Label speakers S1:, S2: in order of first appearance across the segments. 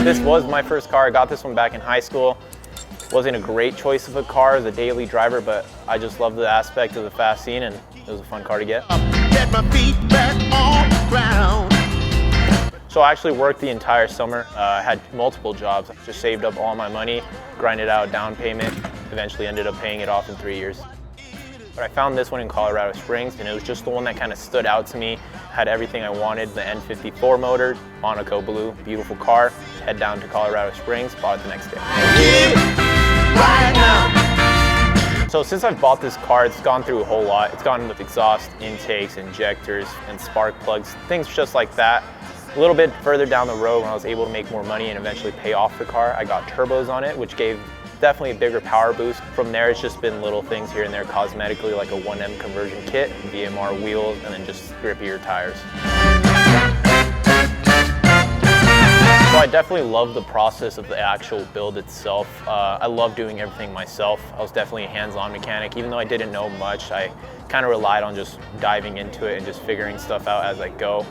S1: This was my first car. I got this one back in high school. Wasn't a great choice of a car as a daily driver, but I just loved the aspect of the fast scene, and it was a fun car to get.
S2: Get my feet back on the ground.
S1: So I actually worked the entire summer. I had multiple jobs. Just saved up all my money, grinded out a down payment, eventually ended up paying it off in 3 years. But I found this one in Colorado Springs, and it was just the one that kind of stood out to me. Had everything I wanted, the N54 motor, Monaco blue, beautiful car. Head down to Colorado Springs, bought it the next day.
S2: Right now.
S1: So since I've bought this car, it's gone through a whole lot. It's gone with exhaust, intakes, injectors, and spark plugs, things just like that. A little bit further down the road, when I was able to make more money and eventually pay off the car, I got turbos on it, which gave definitely a bigger power boost. From there, it's just been little things here and there cosmetically, like a 1M conversion kit, VMR wheels, and then just grippier tires. So I definitely love the process of the actual build itself. I love doing everything myself. I was definitely a hands-on mechanic. Even though I didn't know much, I kind of relied on just diving into it and just figuring stuff out as I go.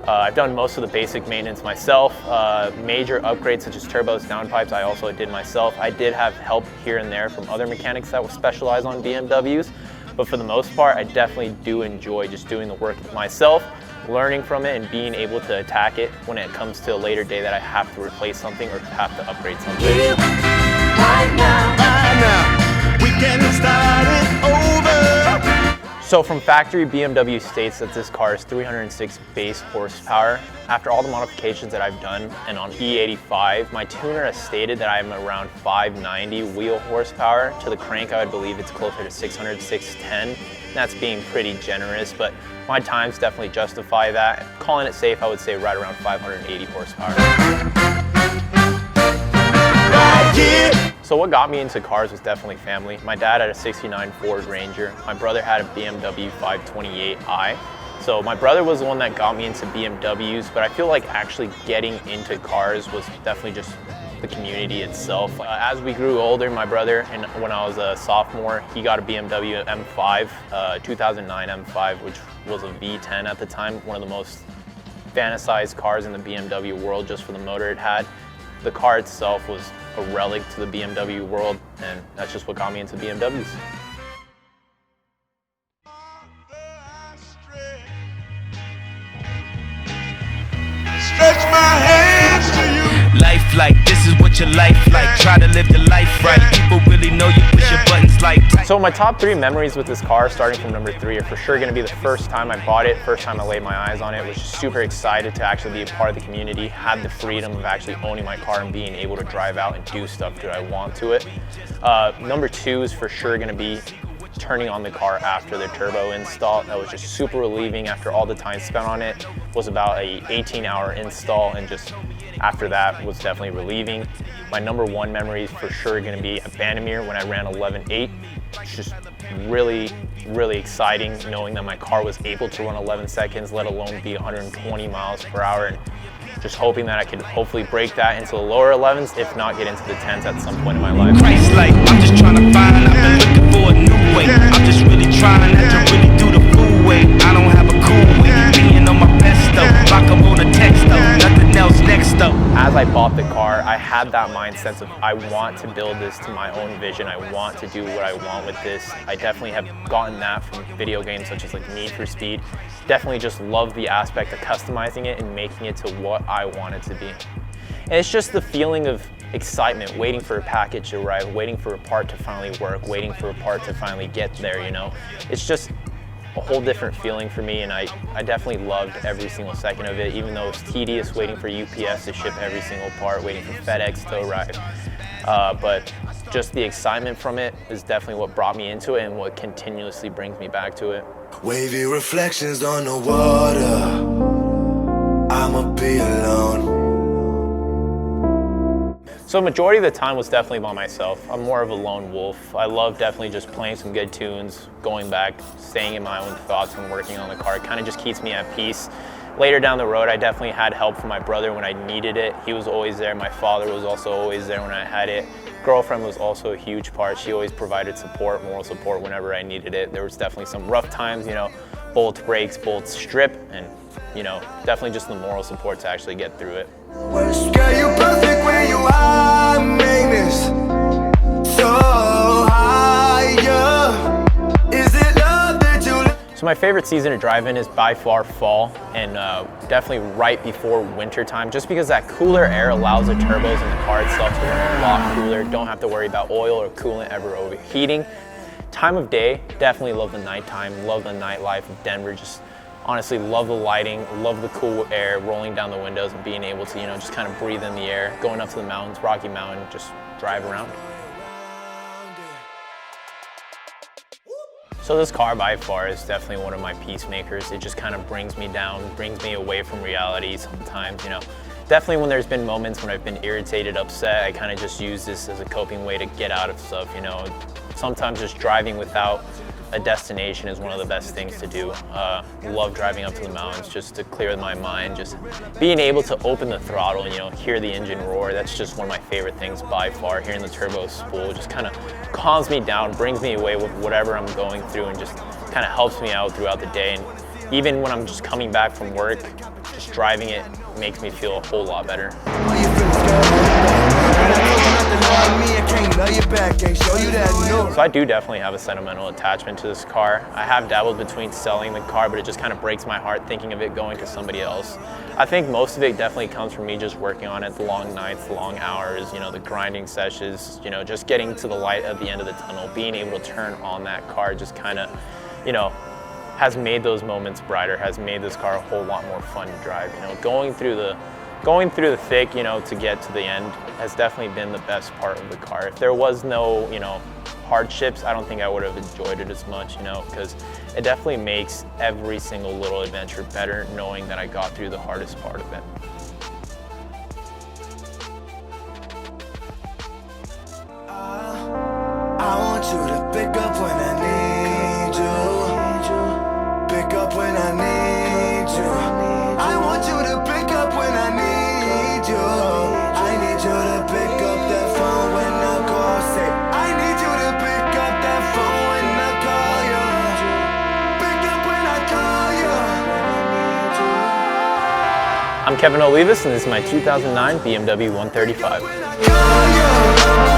S1: I've done most of the basic maintenance myself. Major upgrades such as turbos, downpipes, I also did myself. I did have help here and there from other mechanics that would specialize on BMWs, but for the most part, I definitely do enjoy just doing the work myself, learning from it, and being able to attack it when it comes to a later day that I have to replace something or have to upgrade something.
S2: Right now, we can start it over.
S1: So from factory, BMW states that this car is 306 base horsepower. After all the modifications that I've done, and on E85, my tuner has stated that I'm around 590 wheel horsepower. To the crank, I would believe it's closer to 600, 610. That's being pretty generous, but my times definitely justify that. Calling it safe, I would say right around 580 horsepower. So what got me into cars was definitely family. My dad had a '69 Ford Ranger. My brother had a BMW 528i. So my brother was the one that got me into BMWs, but I feel like actually getting into cars was definitely just the community itself. As we grew older, my brother, and when I was a sophomore, he got a BMW M5, 2009 M5, which was a V10 at the time, one of the most fantasized cars in the BMW world just for the motor it had. The car itself was a relic to the BMW world, and that's just what got me into BMWs.
S2: Stretch my hands to you.
S3: Life like, this is what your life like. Try to live the life right. People really know you push your buttons like.
S1: So my top 3 memories with this car, starting from number 3, are for sure going to be the first time I bought it, first time I laid my eyes on it. Was just super excited to actually be a part of the community, had the freedom of actually owning my car and being able to drive out and do stuff that I want to it. Number 2 is for sure going to be turning on the car after the turbo install. That was just super relieving after all the time spent on it. Was about a 18-hour install, and just after that was definitely relieving. My number 1 memory is for sure going to be at Bandimere when I ran 11.8. It's just really, really exciting knowing that my car was able to run 11 seconds, let alone be 120 miles per hour, and just hoping that I could hopefully break that into the lower 11s, if not get into the 10s at some point in my life.
S3: Christ like, I'm just trying to find, I've been looking for a new way. I'm just really trying not to really do the fool way. I don't have a cool way, being on my best though. Lock up on the text though, nothing else next though.
S1: As I bought the car, I had that mindset of I want to build this to my own vision. I want to do what I want with this. I definitely have gotten that from video games such as like Need for Speed. Definitely just love the aspect of customizing it and making it to what I want it to be. And it's just the feeling of excitement, waiting for a package to arrive, waiting for a part to finally work, waiting for a part to finally get there, you know? It's just a whole different feeling for me, and I definitely loved every single second of it, even though it was tedious waiting for UPS to ship every single part, waiting for FedEx to arrive. But just the excitement from it is definitely what brought me into it and what continuously brings me back to it.
S4: Wavy reflections on the water, I'ma be alone.
S1: So majority of the time was definitely by myself. I'm more of a lone wolf. I love definitely just playing some good tunes, going back, staying in my own thoughts and working on the car. It kind of just keeps me at peace. Later down the road, I definitely had help from my brother when I needed it. He was always there. My father was also always there when I had it. Girlfriend was also a huge part. She always provided support, moral support whenever I needed it. There was definitely some rough times, you know, both brakes, both strip, and you know, definitely just the moral support to actually get through it.
S4: Girl, you perfect when you are, make this so higher. Is it love that you?
S1: So my favorite season to drive in is by far fall, and definitely right before winter time, just because that cooler air allows the turbos and the car itself to run a lot cooler. Don't have to worry about oil or coolant ever overheating. Time of day, definitely love the nighttime, love the nightlife of Denver. Just honestly love the lighting, love the cool air rolling down the windows and being able to, you know, just kind of breathe in the air, going up to the mountains, Rocky Mountain, just drive around. So this car by far is definitely one of my peacemakers. It just kind of brings me down, brings me away from reality sometimes, you know. Definitely when there's been moments when I've been irritated, upset, I kind of just use this as a coping way to get out of stuff, you know. Sometimes just driving without a destination is one of the best things to do. Love driving up to the mountains just to clear my mind, just being able to open the throttle and, you know, hear the engine roar. That's just one of my favorite things by far. Hearing the turbo spool just kind of calms me down, brings me away with whatever I'm going through, and just kind of helps me out throughout the day. And even when I'm just coming back from work, just driving it makes me feel a whole lot better. So I do definitely have a sentimental attachment to this car. I have dabbled between selling the car, but it just kind of breaks my heart thinking of it going to somebody else. I think most of it definitely comes from me just working on it, the long nights, the long hours, you know, the grinding sessions, you know, just getting to the light at the end of the tunnel, being able to turn on that car just kind of, you know, has made those moments brighter, has made this car a whole lot more fun to drive. You know, going through the thick, you know, to get to the end has definitely been the best part of the car. If there was no, you know, hardships, I don't think I would have enjoyed it as much, you know, because it definitely makes every single little adventure better knowing that I got through the hardest part of it.
S4: I want you to pick up when I need you. Pick up when I need you. I want you to pick up when I need you. I need you to pick up that phone when I call. Say, I need you to pick up that phone when I call you. Pick up when I call you.
S1: I'm 𝘾𝙗𝙖𝙨, and this is my 2009 BMW 135.
S4: When I call you.